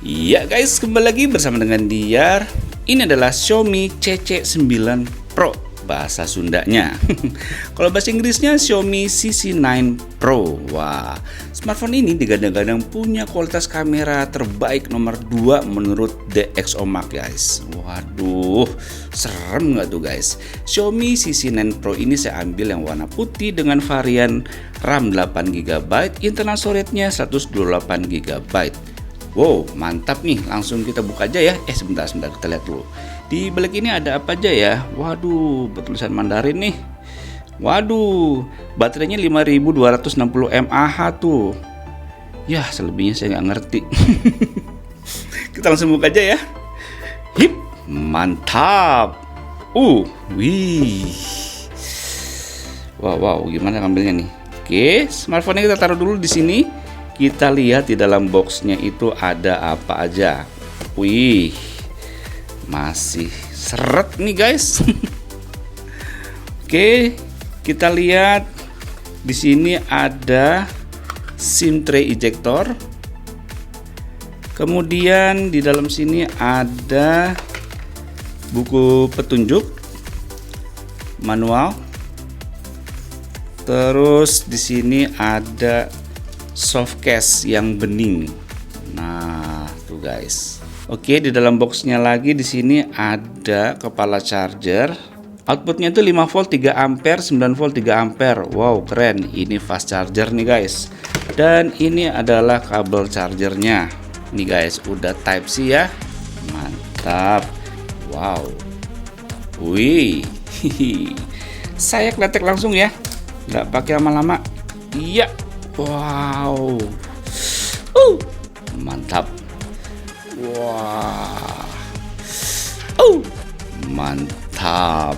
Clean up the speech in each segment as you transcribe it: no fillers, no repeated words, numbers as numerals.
Ya guys, kembali lagi bersama dengan Diar. Ini adalah Xiaomi CC9 Pro bahasa Sundanya. Kalau bahasa Inggrisnya Xiaomi CC9 Pro. Wah, smartphone ini digadang-gadang punya kualitas kamera terbaik nomor 2 menurut DxOMark guys. Waduh, serem nggak tuh guys? Xiaomi CC9 Pro ini saya ambil yang warna putih dengan varian RAM 8GB, internal storage-nya 128GB. Wow, mantap nih. Langsung kita buka aja ya. Sebentar kita lihat dulu. Di balik ini ada apa aja ya? Waduh, bertulisan Mandarin nih. Waduh, baterainya 5260 mAh tuh. Ya, selebihnya saya nggak ngerti. Kita langsung buka aja ya. Hip, mantap. Wih. Wow, gimana ngambilnya nih? Oke, smartphone-nya kita taruh dulu di sini. Kita lihat di dalam boxnya itu ada apa aja. Wih, masih seret nih guys. Oke, kita lihat di sini ada SIM tray ejector. Kemudian di dalam sini ada buku petunjuk, manual. Terus di sini ada soft case yang bening. Nah, tuh guys. Oke, di dalam boxnya lagi di sini ada kepala charger. Outputnya itu 5 volt 3 ampere, 9 volt 3 ampere. Wow, keren. Ini fast charger nih guys. Dan ini adalah kabel chargernya. Nih guys, udah type C ya. Mantap. Wow. Wih. Saya kletek langsung ya. Nggak pakai lama-lama. Iya. Wow, mantap. Wah, mantap.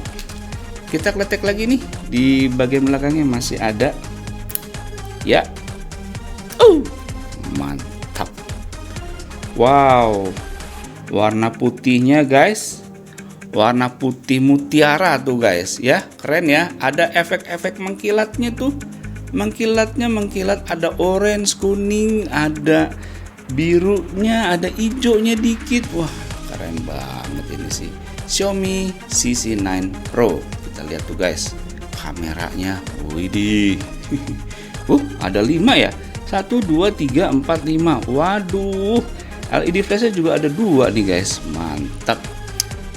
Kita kletek lagi nih. Di bagian belakangnya masih ada. Ya, mantap. Wow, warna putihnya guys. Warna putih mutiara tuh guys. Ya, keren ya. Ada efek-efek mengkilatnya tuh. Mengkilat, ada orange, kuning, ada birunya, ada hijaunya dikit. Wah, keren banget ini sih Xiaomi CC9 Pro. Kita lihat tuh guys, kameranya. Widih. Ada 5 ya. 1, 2, 3, 4, 5. Waduh, LED flashnya juga ada 2 nih guys. Mantap.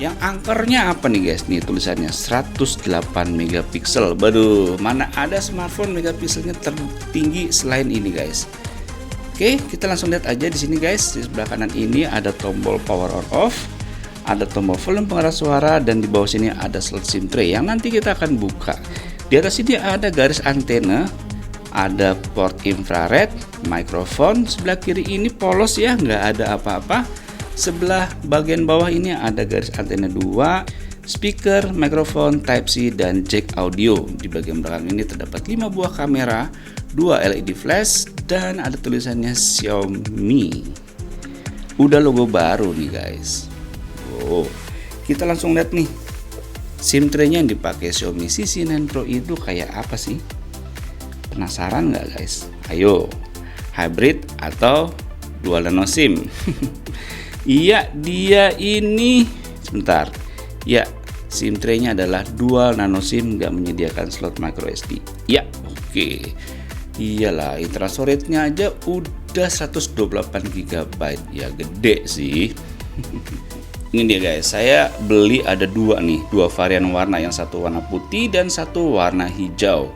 Yang angkernya apa nih guys? Nih tulisannya 108 megapiksel. Baduh, mana ada smartphone megapikselnya tertinggi selain ini guys. Oke, kita langsung lihat aja di sini guys. Di sebelah kanan ini ada tombol power on off, ada tombol volume pengeras suara, dan di bawah sini ada slot SIM tray yang nanti kita akan buka. Di atas ini ada garis antena, ada port infrared, mikrofon. Sebelah kiri ini polos ya, nggak ada apa-apa. Sebelah bagian bawah ini ada garis antena 2, speaker, mikrofon, type C, dan jack audio. Di bagian belakang ini terdapat 5 buah kamera, 2 LED flash, dan ada tulisannya Xiaomi. Udah logo baru nih guys. Wow, kita langsung lihat nih, SIM tray-nya yang dipakai Xiaomi CC9 Pro itu kayak apa sih? Penasaran nggak guys? Ayo, hybrid atau dual nano SIM? Iya, dia ini sebentar. Ya, SIM tray-nya adalah dual nano SIM, nggak menyediakan slot micro SD. Ya, oke. Iyalah, internal storage-nya aja udah 128GB. Ya, gede sih. Ini dia guys, saya beli ada 2 nih, 2 varian warna, yang satu warna putih dan satu warna hijau.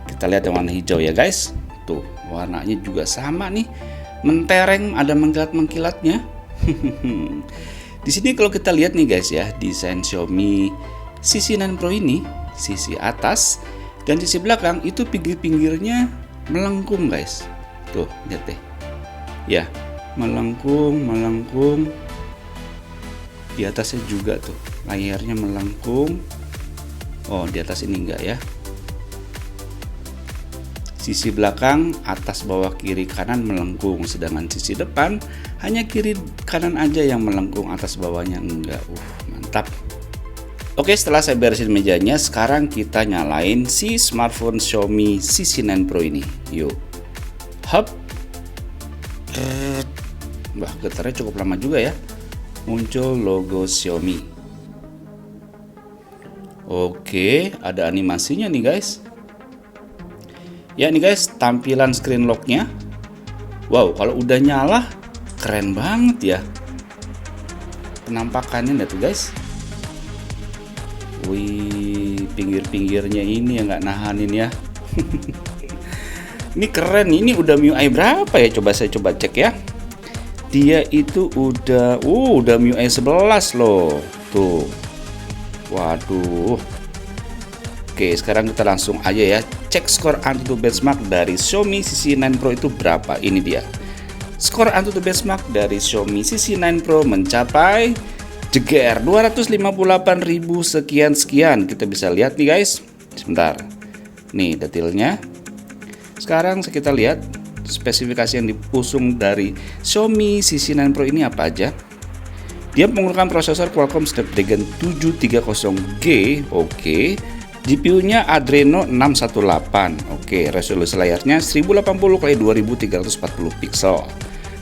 Kita lihat yang warna hijau ya guys. Tuh, warnanya juga sama nih. Mentereng, ada mengkilat-mengkilatnya. Di sini kalau kita lihat nih guys ya, desain Xiaomi CC9 Pro ini, sisi atas dan sisi belakang itu pinggir-pinggirnya melengkung guys. Tuh, lihat deh. Ya, melengkung. Di atasnya juga tuh, layarnya melengkung. Oh, di atas ini enggak ya. Sisi belakang, atas, bawah, kiri, kanan melengkung. Sedangkan sisi depan hanya kiri kanan aja yang melengkung, atas bawahnya enggak. Mantap. Oke, setelah saya beresin mejanya, sekarang kita nyalain si smartphone Xiaomi CC9 Pro ini. Yuk. Hop. Wah, getarnya cukup lama juga ya. Muncul logo Xiaomi. Oke, ada animasinya nih guys. Ya nih guys, tampilan screen locknya. Wow, kalau udah nyala keren banget ya. Penampakannya lihat tuh guys. Wih, pinggir-pinggirnya ini yang nggak nahanin ya. Ini keren. Ini udah MIUI berapa ya? Saya coba cek ya. Dia itu udah MIUI 11 loh. Tuh. Waduh. Oke, sekarang kita langsung aja ya cek skor AnTuTu benchmark dari Xiaomi CC9 Pro itu berapa. Ini dia. Skor AnTuTu benchmark dari Xiaomi CC9 Pro mencapai jeger 258.000 sekian. Kita bisa lihat nih guys. Sebentar. Nih detailnya. Sekarang kita lihat spesifikasi yang diusung dari Xiaomi CC9 Pro ini apa aja. Dia menggunakan prosesor Qualcomm Snapdragon 730G. Oke. GPU-nya Adreno 618. Oke, resolusi layarnya 1080x2340 pixel.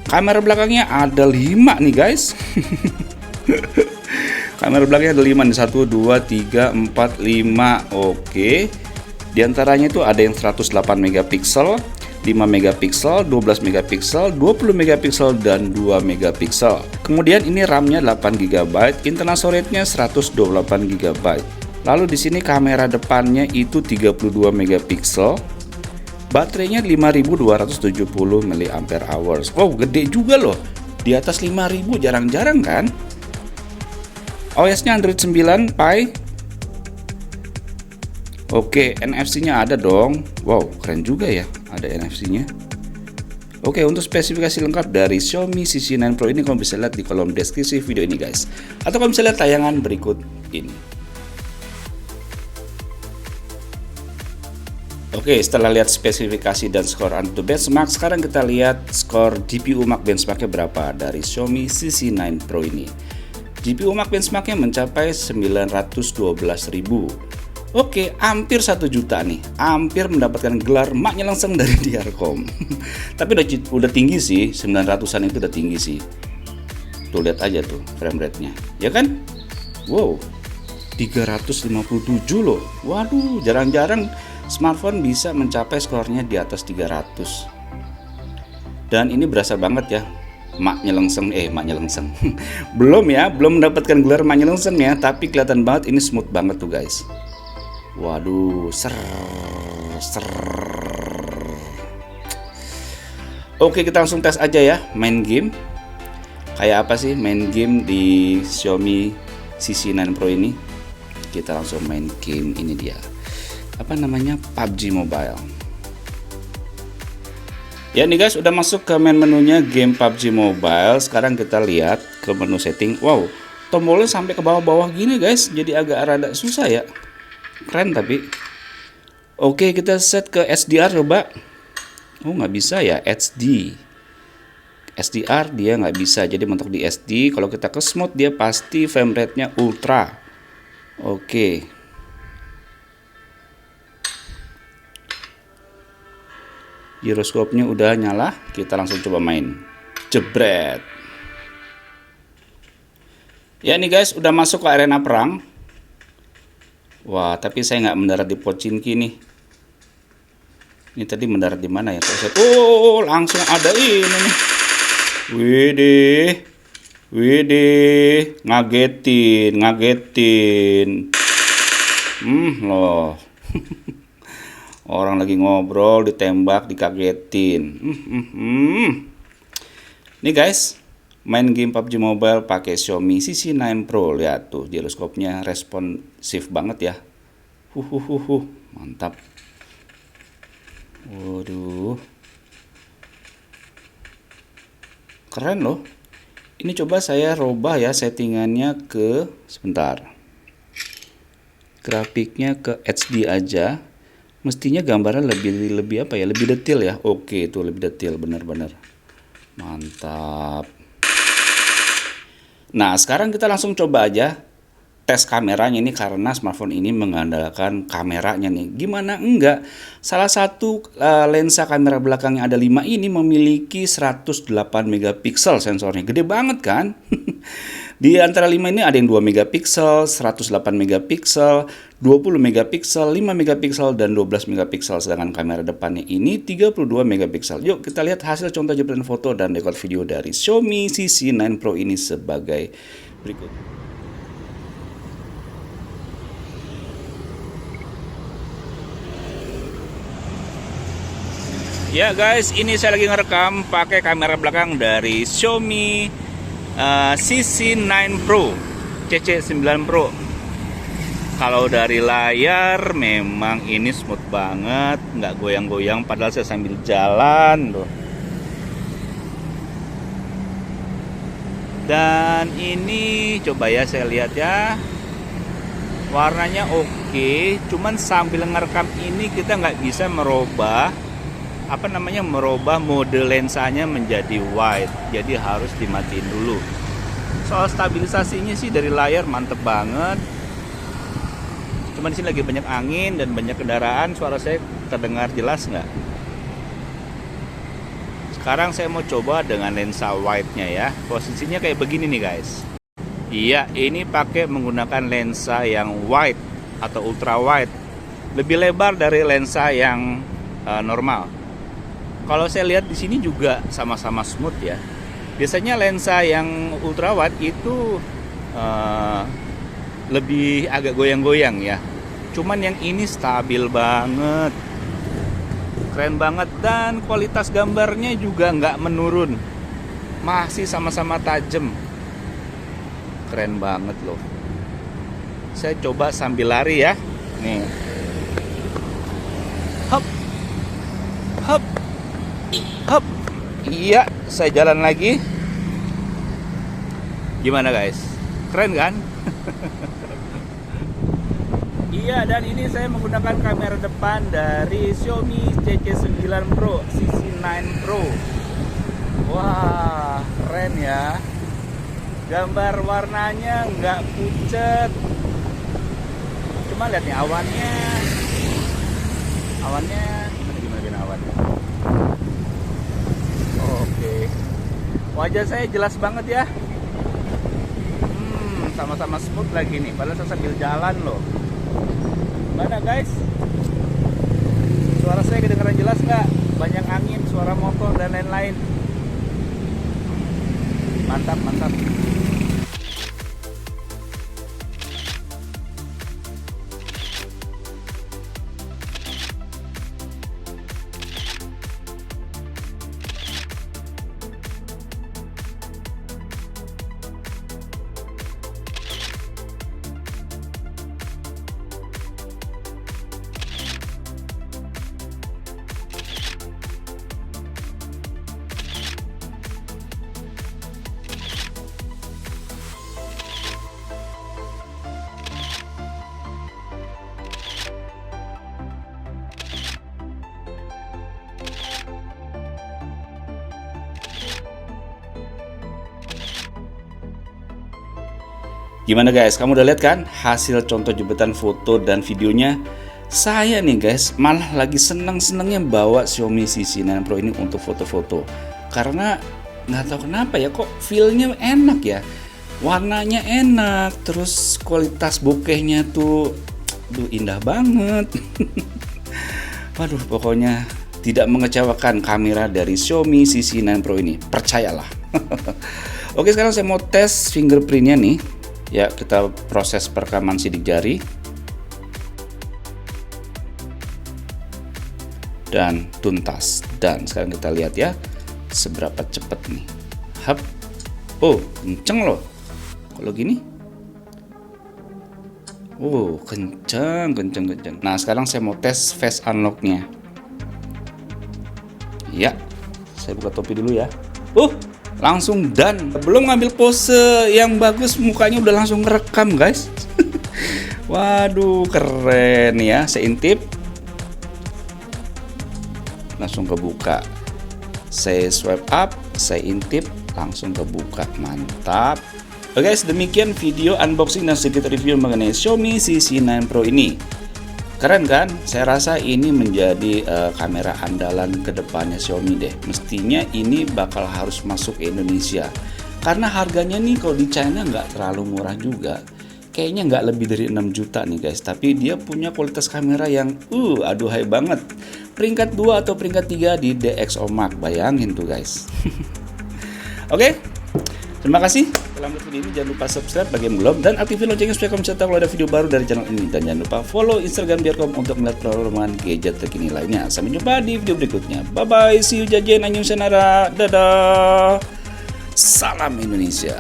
Kamera belakangnya ada 5 nih guys. Kamera belakangnya ada 5 nih, 1 2 3 4 5. Oke. Di antaranya itu ada yang 108 megapiksel, 5 megapiksel, 12 megapiksel, 20 megapiksel dan 2 megapiksel. Kemudian ini RAM-nya 8 GB, internal storage-nya 128 GB. Lalu di sini kamera depannya itu 32 megapiksel. Baterainya 5270 mAh. Wow, gede juga loh. Di atas 5000 jarang-jarang kan? OS-nya Android 9 Pie. Oke, NFC-nya ada dong. Wow, keren juga ya, ada NFC-nya. Oke, untuk spesifikasi lengkap dari Xiaomi CC9 Pro ini kamu bisa lihat di kolom deskripsi video ini guys. Atau kamu bisa lihat tayangan berikut ini. Oke, setelah lihat spesifikasi dan skor AnTuTu benchmark, sekarang kita lihat skor GPU Max benchmarknya berapa dari Xiaomi CC9 Pro ini. GPU Max benchmarknya mencapai 912.000. Oke, hampir 1 juta nih. Hampir mendapatkan gelar maknya langsung dari Diarcom. Tapi udah tinggi sih, 900-an itu udah tinggi sih. Tuh lihat aja tuh frame rate-nya. Ya kan? Wow. 357 loh. Waduh, jarang-jarang smartphone bisa mencapai skornya di atas 300. Dan ini berasa banget ya. Maknya lengseng. Belum mendapatkan gelar maknya lengseng ya, tapi kelihatan banget ini smooth banget tuh guys. Waduh, ser. Oke, kita langsung tes aja ya, main game. Kayak apa sih main game di Xiaomi CC9 Pro ini? Kita langsung main game, ini dia. Apa namanya? PUBG Mobile. Ya nih guys, udah masuk ke main menunya game PUBG Mobile. Sekarang kita lihat ke menu setting. Wow, tombolnya sampai ke bawah-bawah gini guys. Jadi agak rada susah ya. Keren tapi. Oke, kita set ke SDR coba. Oh, nggak bisa ya HD. SDR dia nggak bisa. Jadi mentok di SD. Kalau kita ke smooth dia pasti frame rate-nya ultra. Oke. Giroskopnya udah nyala, kita langsung coba main. Jebret. Ya nih guys, udah masuk ke arena perang. Wah, tapi saya nggak mendarat di Pochinki nih. Ini tadi mendarat di mana ya? Oh, langsung ada ini nih. Widih, ngagetin. Loh. Orang lagi ngobrol, ditembak, dikagetin. Nih guys, main game PUBG Mobile pakai Xiaomi CC9 Pro. Lihat tuh, giroskopnya responsif banget ya. Mantap. Waduh. Keren loh. Ini coba saya robah ya settingannya ke, sebentar. Grafiknya ke HD aja. Mestinya gambarnya lebih apa ya? Lebih detail ya. Oke, itu lebih detail benar-benar. Mantap. Nah, sekarang kita langsung coba aja tes kameranya ini karena smartphone ini mengandalkan kameranya nih. Gimana enggak? Salah satu lensa kamera belakang yang ada 5 ini memiliki 108 megapiksel sensornya. Gede banget kan? Di antara 5 ini ada yang 2 megapiksel, 108 megapiksel, 20 megapiksel, 5 megapiksel, dan 12 megapiksel. Sedangkan kamera depannya ini 32 megapiksel. Yuk kita lihat hasil contoh jepretan foto dan rekod video dari Xiaomi CC9 Pro ini sebagai berikut. Ya guys, ini saya lagi ngerekam pakai kamera belakang dari Xiaomi CC9 Pro, CC9 Pro. Kalau dari layar memang ini smooth banget, nggak goyang-goyang, padahal saya sambil jalan loh. Dan ini coba ya saya lihat ya, warnanya oke, cuman sambil ngerekam ini kita nggak bisa merubah merubah mode lensanya menjadi wide, jadi harus dimatiin dulu. Soal stabilisasinya sih dari layar mantep banget. Cuman di sini lagi banyak angin dan banyak kendaraan, suara saya terdengar jelas nggak? Sekarang saya mau coba dengan lensa wide-nya ya. Posisinya kayak begini nih guys. Iya, ini pakai menggunakan lensa yang wide atau ultra wide, lebih lebar dari lensa yang normal. Kalau saya lihat di sini juga sama-sama smooth ya. Biasanya lensa yang ultra wide itu lebih agak goyang-goyang ya. Cuman yang ini stabil banget, keren banget, dan kualitas gambarnya juga nggak menurun, masih sama-sama tajam. Keren banget loh. Saya coba sambil lari ya. Nih. Hop. Hop. Hop. Iya, saya jalan lagi. Gimana guys? Keren kan? Iya, dan ini saya menggunakan kamera depan dari Xiaomi CC9 Pro, CC9 Pro. Wah, keren ya. Gambar warnanya nggak pucat. Cuma lihat nih awannya. Awannya gimana awannya? Oke. Wajah saya jelas banget ya. Sama-sama smooth lagi nih, padahal saya sambil jalan loh. Gimana guys? Suara saya kedengaran jelas nggak? Banyak angin, suara motor dan lain-lain. Mantap, mantap. Gimana guys, kamu udah lihat kan hasil contoh jepretan foto dan videonya? Saya nih guys malah lagi seneng-senengnya bawa Xiaomi CC9 Pro ini untuk foto-foto, karena nggak tahu kenapa ya, kok feelnya enak ya, warnanya enak, terus kualitas bokehnya tuh indah banget. Waduh, pokoknya tidak mengecewakan kamera dari Xiaomi CC9 Pro ini, percayalah. Oke, sekarang saya mau tes fingerprintnya nih. Ya, kita proses perekaman sidik jari dan tuntas. Dan sekarang kita lihat ya seberapa cepat nih. Hap. Oh, kenceng loh. Kalau gini. Oh, kenceng. Nah, sekarang saya mau tes face unlock-nya. Ya, saya buka topi dulu ya. Langsung done. Belum ngambil pose yang bagus, mukanya udah langsung ngerekam guys. Waduh, keren ya. Saya intip, langsung kebuka. Saya swipe up, saya intip, langsung kebuka. Mantap. Oke guys, demikian video unboxing dan sedikit review mengenai Xiaomi CC9 Pro ini. Keren kan? Saya rasa ini menjadi kamera andalan kedepannya Xiaomi deh. Mestinya ini bakal harus masuk ke Indonesia. Karena harganya nih kalau di China nggak terlalu murah juga. Kayaknya nggak lebih dari 6 juta nih guys. Tapi dia punya kualitas kamera yang aduhai banget. Peringkat 2 atau peringkat 3 di DxOMark. Bayangin tuh guys. Oke, terima kasih telah melihat video ini. Jangan lupa subscribe bagi yang belum, dan aktifin loncengnya supaya kamu bisa tahu kalau ada video baru dari channel ini. Dan jangan lupa follow Instagram Biarcom untuk melihat perkembangan gadget terkini lainnya. Sampai jumpa di video berikutnya. Bye bye, see you jajan, annyeong senara, dadah, salam Indonesia.